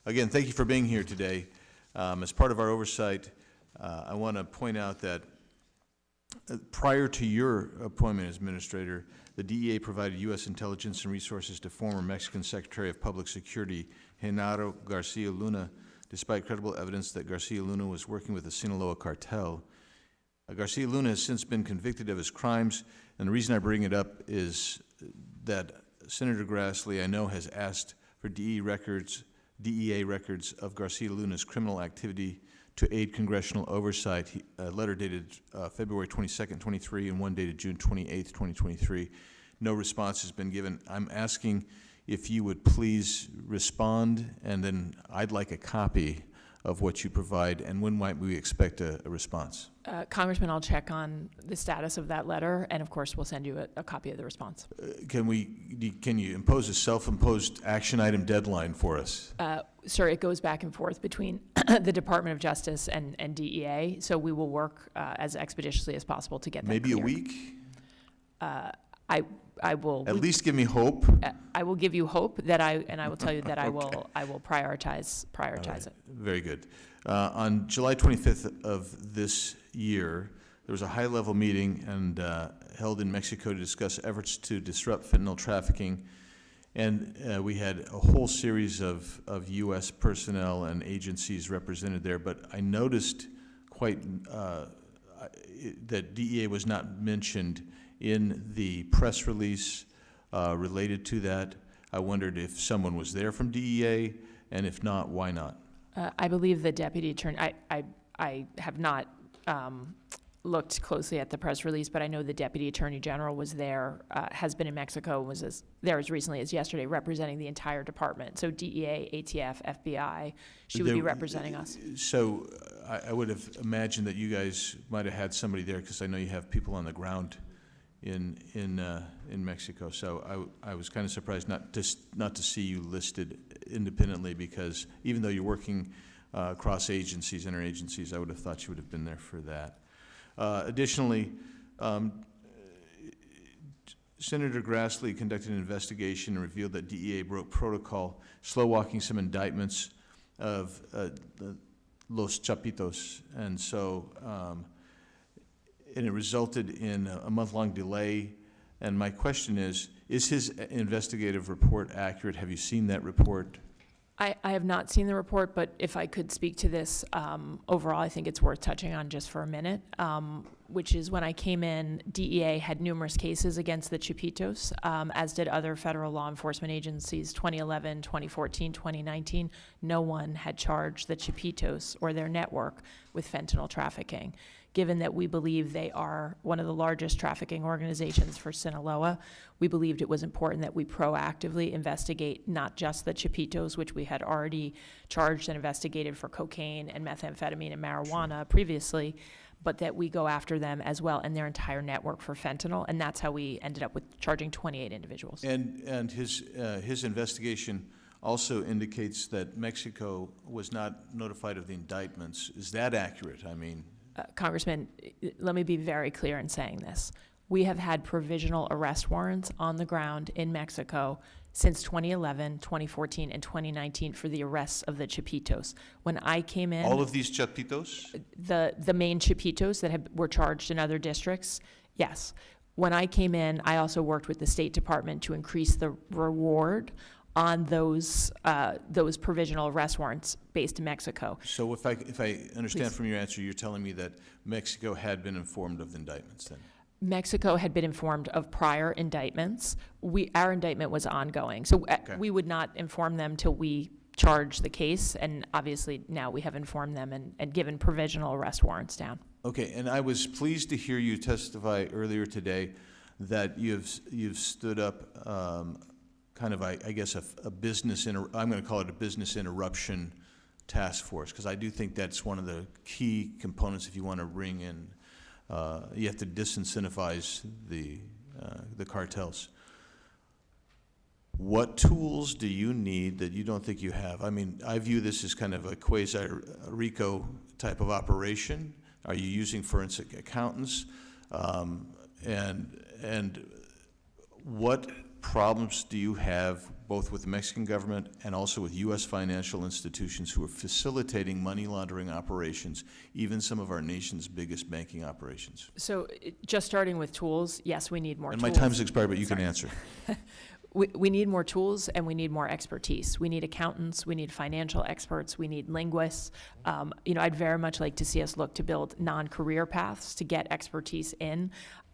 Again, thank you for being here today. As part of our oversight, I want to point out that prior to your appointment as administrator, the DEA provided U.S. intelligence and resources to former Mexican Secretary of Public Security, Genaro Garcia Luna, despite credible evidence that Garcia Luna was working with the Sinaloa cartel. Garcia Luna has since been convicted of his crimes, and the reason I bring it up is that Senator Grassley, I know, has asked for DEA records of Garcia Luna's criminal activity to aid congressional oversight. A letter dated February 22nd, 23, and one dated June 28th, 2023. No response has been given. I'm asking if you would please respond, and then I'd like a copy of what you provide, and when might we expect a response? Congressman, I'll check on the status of that letter, and of course we'll send you a copy of the response. Can you impose a self-imposed action item deadline for us? Sir, it goes back and forth between the Department of Justice and DEA, so we will work as expeditiously as possible to get that Maybe clear. a week? I will at least give me hope. I will give you hope that I will tell you that I will prioritize it. Very good. On July 25th of this year, there was a high-level meeting and held in Mexico to discuss efforts to disrupt fentanyl trafficking, and we had a whole series of U.S. personnel and agencies represented there. But I noticed that DEA was not mentioned in the press release related to that. I wondered if someone was there from DEA, and if not, why not? I believe the deputy attorney, I have not looked closely at the press release, but I know the deputy attorney general was there, has been in Mexico, was there as recently as yesterday, representing the entire department. So DEA, ATF, FBI, she would be representing us. So I would have imagined that you guys might have had somebody there, because I know you have people on the ground in Mexico. So I was kind of surprised not to see you listed independently, because even though you're working across agencies, interagencies, I would have thought you would have been there for that. Additionally, Senator Grassley conducted an investigation and revealed that DEA broke protocol, slow-walking some indictments of Los Chapitos, and so and it resulted in a month-long delay. And my question is his investigative report accurate? Have you seen that report? I have not seen the report, but if I could speak to this overall, I think it's worth touching on just for a minute, which is when I came in, DEA had numerous cases against the Chapitos, as did other federal law enforcement agencies, 2011, 2014, 2019. No one had charged the Chapitos or their network with fentanyl trafficking. Given that we believe they are one of the largest trafficking organizations for Sinaloa, we believed it was important that we proactively investigate not just the Chapitos, which we had already charged and investigated for cocaine and methamphetamine and marijuana previously, but that we go after them as well and their entire network for fentanyl, and that's how we ended up with charging 28 individuals. And his investigation also indicates that Mexico was not notified of the indictments. Is that accurate? I mean, Congressman, let me be very clear in saying this. We have had provisional arrest warrants on the ground in Mexico since 2011, 2014, and 2019 for the arrests of the Chapitos. When I came in— all of these Chapitos? The main Chapitos that were charged in other districts, yes. When I came in, I also worked with the State Department to increase the reward on those provisional arrest warrants based in Mexico. So if I understand Please. From your answer, you're telling me that Mexico had been informed of the indictments then? Mexico had been informed of prior indictments. Our indictment was ongoing. So Okay. We would not inform them till we charged the case, and obviously now we have informed them and given provisional arrest warrants down. Okay, and I was pleased to hear you testify earlier today that you've stood up kind of, I guess, a business, I'm going to call it a business interruption task force, because I do think that's one of the key components if you want to bring in, you have to disincentivize the cartels. What tools do you need that you don't think you have? I mean, I view this as kind of a quasi-RICO type of operation. Are you using forensic accountants? And what problems do you have both with the Mexican government and also with U.S. financial institutions who are facilitating money laundering operations, even some of our nation's biggest banking operations? So just starting with tools, yes, we need more And tools. my time's expired, but you can answer. We need more tools and we need more expertise. We need accountants, we need financial experts, we need linguists. I'd very much like to see us look to build non-career paths to get expertise in.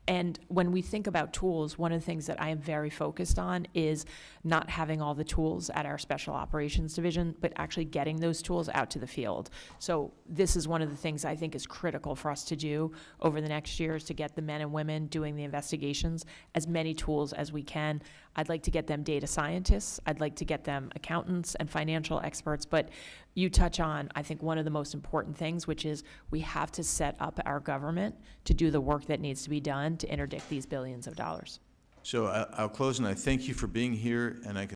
And when we think about tools, one of the things that I am very focused on is not having all the tools at our special operations division, but actually getting those tools out to the field. So this is one of the things I think is critical for us to do over the next years, to get the men and women doing the investigations as many tools as we can. I'd like to get them data scientists. I'd like to get them accountants and financial experts. But you touch on, I think, one of the most important things, which is we have to set up our government to do the work that needs to be done to interdict these billions of dollars. So I'll close, and I thank you for being here, and I can